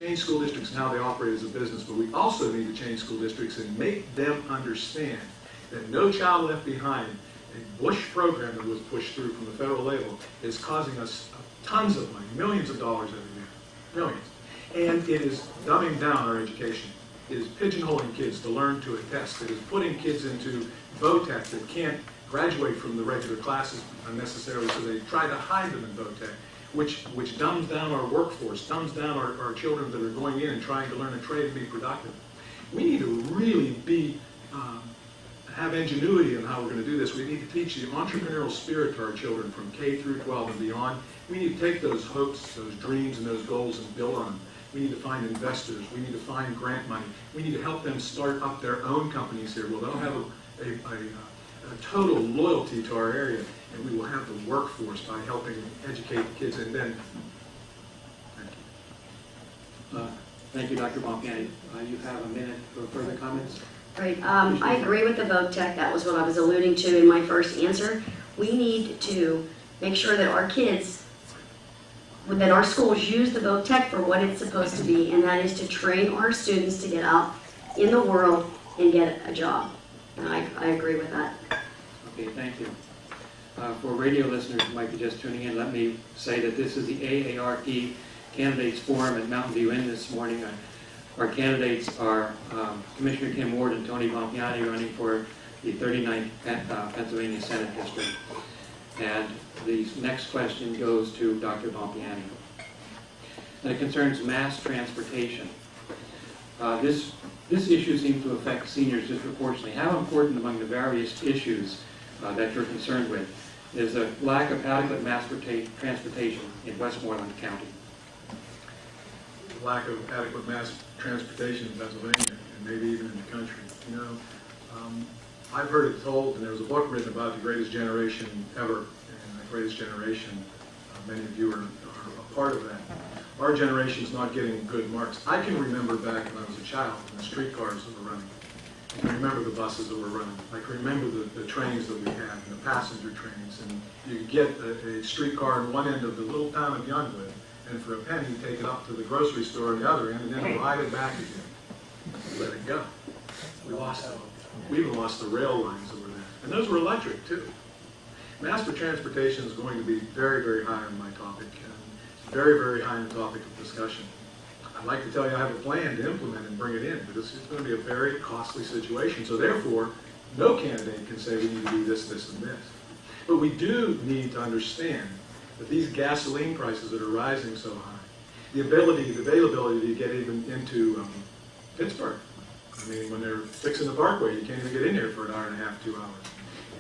Change school districts and how they operate as a business, but we also need to change school districts and make them understand that No Child Left Behind, a Bush program that was pushed through from the federal level, is causing us tons of money, millions of dollars every year, millions. And it is dumbing down our education. It is pigeonholing kids to learn to a test. It is putting kids into VOTEC that can't graduate from the regular classes unnecessarily, so they try to hide them in VOTEC, which dumbs down our workforce, dumbs down our children that are going in and trying to learn a trade and be productive. We need to really have ingenuity in how we're going to do this. We need to teach the entrepreneurial spirit to our children from K through 12 and beyond. We need to take those hopes, those dreams, and those goals and build on them. We need to find investors. We need to find grant money. We need to help them start up their own companies here. Well, they'll have a total loyalty to our area, and we will have the workforce by helping educate the kids. And then, thank you. Thank you, Dr. Bompiani. You have a minute for further comments. Right. I agree with the VOTEC. That was what I was alluding to in my first answer. We need to make sure that our kids, that our schools use the VOTEC for what it's supposed to be, and that is to train our students to get out in the world and get a job. And I agree with that. Okay, thank you. For radio listeners who might be just tuning in, let me say that this is the AARP Candidates Forum at Mountain View Inn this morning. Our candidates are Commissioner Kim Ward and Tony Bompiani, running for the 39th Pennsylvania Senate District. And the next question goes to Dr. Bompiani. And it concerns mass transportation. This issue seems to affect seniors disproportionately. How important among the various issues that you're concerned with is the lack of adequate mass transportation in Westmoreland County? The lack of adequate mass transportation in Pennsylvania, and maybe even in the country. You know, I've heard it told, and there was a book written about the greatest generation ever, and the greatest generation, many of you are a part of that. Our generation's not getting good marks. I can remember back when I was a child, and the streetcars that were running. I can remember the buses that were running. I can remember the trains that we had, and the passenger trains. And you could get a streetcar in one end of the little town of Youngwood, and for a penny, take it up to the grocery store on the other end, and then ride it back again. Let it go. We lost it. We even lost the rail lines that were there. And those were electric, too. Mass transportation is going to be very, very high on my topic, and very, very high on the topic of discussion. I'd like to tell you I have a plan to implement and bring it in, but it's going to be a very costly situation. So therefore, no candidate can say we need to do this, this, and this. But we do need to understand that these gasoline prices that are rising so high, the availability to get even into Pittsburgh. I mean, when they're fixing the Parkway, you can't even get in there for an hour and a half, 2 hours.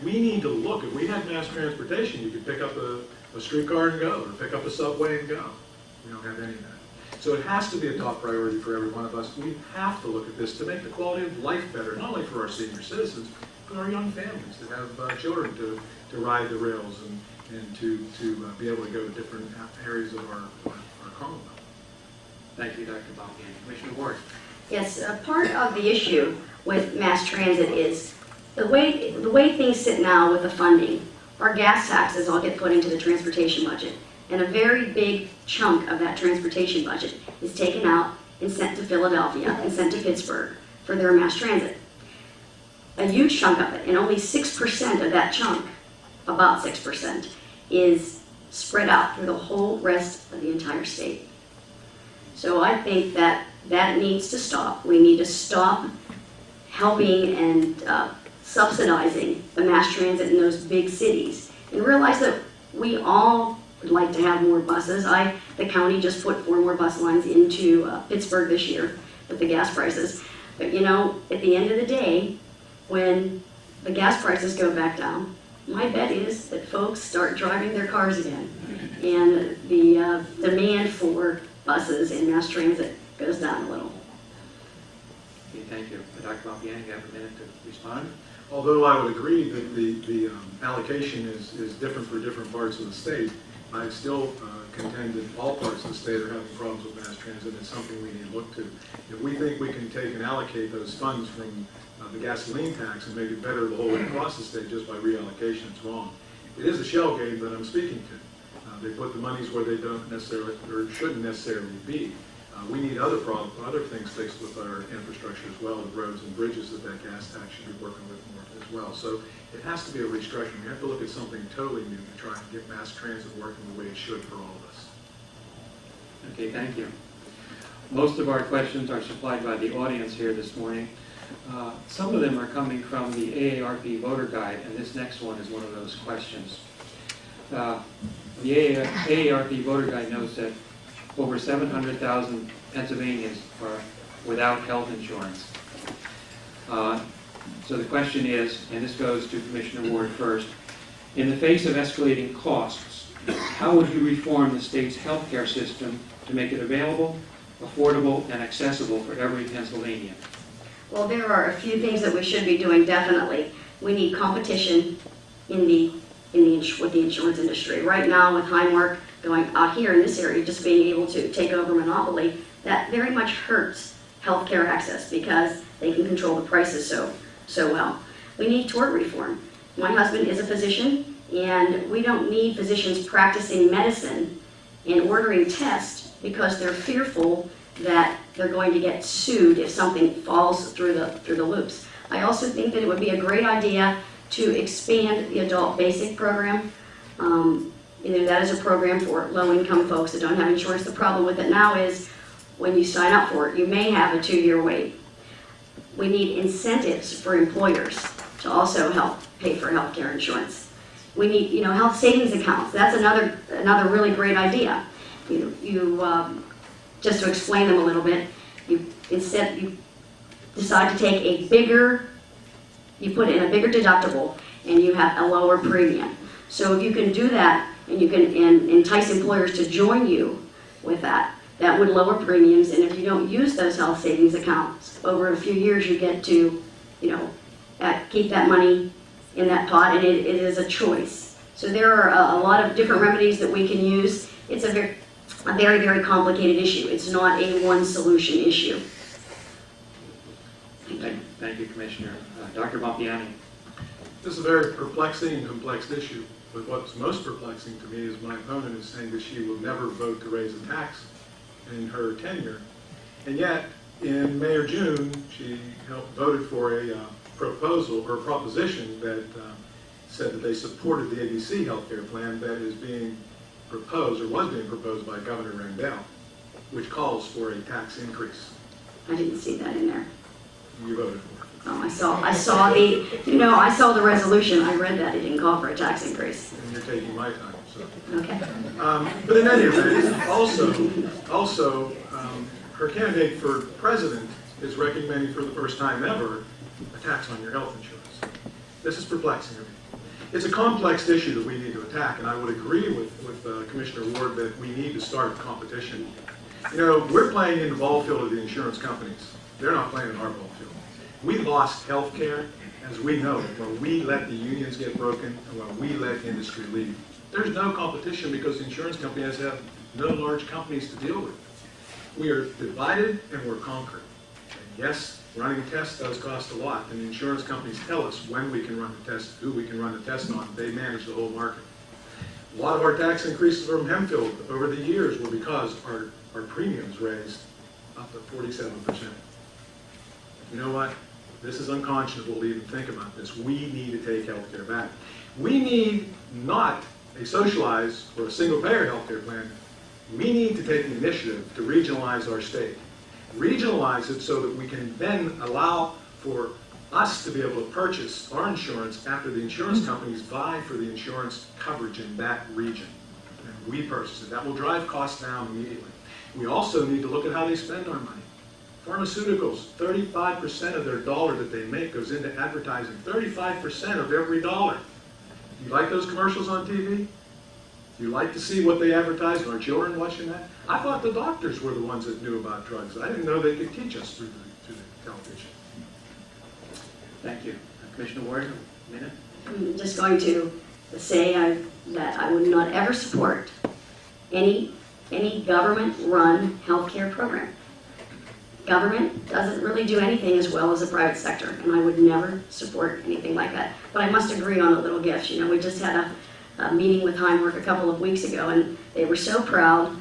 We need to look. If we had mass transportation, you could pick up a streetcar and go, or pick up a subway and go. We don't have any of that. So it has to be a top priority for every one of us. We have to look at this to make the quality of life better, not only for our senior citizens, but our young families that have children to ride the rails and to be able to go to different areas of our Commonwealth. Thank you, Dr. Bompiani. Commissioner Ward. Yes, part of the issue with mass transit is the way things sit now with the funding. Our gas taxes all get put into the transportation budget, and a very big chunk of that transportation budget is taken out and sent to Philadelphia and sent to Pittsburgh for their mass transit. A huge chunk of it, and only 6% of that chunk, about 6%, is spread out through the whole rest of the entire state. So I think that needs to stop. We need to stop helping and subsidizing the mass transit in those big cities and realize that we all would like to have more buses. The county just put 4 more bus lines into Pittsburgh this year with the gas prices. But you know, at the end of the day, when the gas prices go back down, my bet is that folks start driving their cars again, and the demand for buses and mass transit goes down a little. Okay, thank you. Dr. Bompiani, you have a minute to respond. Although I would agree that the allocation is different for different parts of the state, I still contend that all parts of the state are having problems with mass transit. It's something we need to look to. If we think we can take and allocate those funds from the gasoline tax and make it better the whole way across the state just by reallocation, it's wrong. It is a shell game that I'm speaking to. They put the monies where they don't necessarily or shouldn't necessarily be. We need other things fixed with our infrastructure as well, the roads and bridges that gas tax should be working with more as well. So it has to be a restructuring. We have to look at something totally new to try and get mass transit working the way it should for all of us. Okay, thank you. Most of our questions are supplied by the audience here this morning. Some of them are coming from the AARP voter guide, and this next one is one of those questions. The AARP voter guide notes that over 700,000 Pennsylvanians are without health insurance. So the question is, and this goes to Commissioner Ward first, in the face of escalating costs, how would you reform the state's health care system to make it available, affordable, and accessible for every Pennsylvanian? Well, there are a few things that we should be doing, definitely. We need competition with the insurance industry. Right now, with Highmark going out here in this area, just being able to take over monopoly, that very much hurts healthcare access because they can control the prices so well. We need tort reform. My husband is a physician, and we don't need physicians practicing medicine and ordering tests because they're fearful that they're going to get sued if something falls through the loops. I also think that it would be a great idea to expand the adult basic program. That is a program for low-income folks that don't have insurance. The problem with it now is when you sign up for it, you may have a 2-year wait. We need incentives for employers to also help pay for health care insurance. We need, health savings accounts. That's another really great idea. Just to explain them a little bit, you decide to take you put in a bigger deductible and you have a lower premium. So if you can do that and you can entice employers to join you with that, that would lower premiums. And if you don't use those health savings accounts, over a few years you get to, keep that money in that pot, and it is a choice. So there are a lot of different remedies that we can use. It's a very, very complicated issue. It's not a one-solution issue. Thank you, Commissioner. Dr. Bompiani. This is a very perplexing and complex issue, but what's most perplexing to me is my opponent is saying that she will never vote to raise a tax in her tenure, and yet in May or June she voted for a proposal or proposition that said that they supported the ABC healthcare plan that is being proposed or was being proposed by Governor Rendell, which calls for a tax increase. I didn't see that in there. You voted for it. Oh, I saw the resolution. I read that. It didn't call for a tax increase. And you're taking my time, so. Okay. But in any event, also, her candidate for president is recommending for the first time ever a tax on your health insurance. This is perplexing to me. It's a complex issue that we need to attack, and I would agree with Commissioner Ward that we need to start competition. We're playing in the ball field of the insurance companies. They're not playing in our ball field. We lost health care, as we know, when we let the unions get broken and when we let industry leave. There's no competition because the insurance companies have no large companies to deal with. We are divided and we're conquered. And yes, running tests does cost a lot, and the insurance companies tell us when we can run the test, who we can run the test on. They manage the whole market. A lot of our tax increases from Hempfield over the years were because our premiums raised up to 47%. You know what? This is unconscionable to even think about this. We need to take healthcare back. We need not a socialized or a single-payer healthcare plan. We need to take the initiative to regionalize our state. Regionalize it so that we can then allow for us to be able to purchase our insurance after the insurance companies vie for the insurance coverage in that region. And we purchase it. That will drive costs down immediately. We also need to look at how they spend our money. Pharmaceuticals, 35% of their dollar that they make goes into advertising. 35% of every dollar. Do you like those commercials on TV? Do you like to see what they advertise? Are children watching that? I thought the doctors were the ones that knew about drugs. I didn't know they could teach us through the television. Thank you. Commissioner Ward, a minute. I'm just going to say that I would not ever support any government-run healthcare program. Government doesn't really do anything as well as the private sector, and I would never support anything like that. But I must agree on the little gifts. We just had a meeting with Highmark a couple of weeks ago, and they were so proud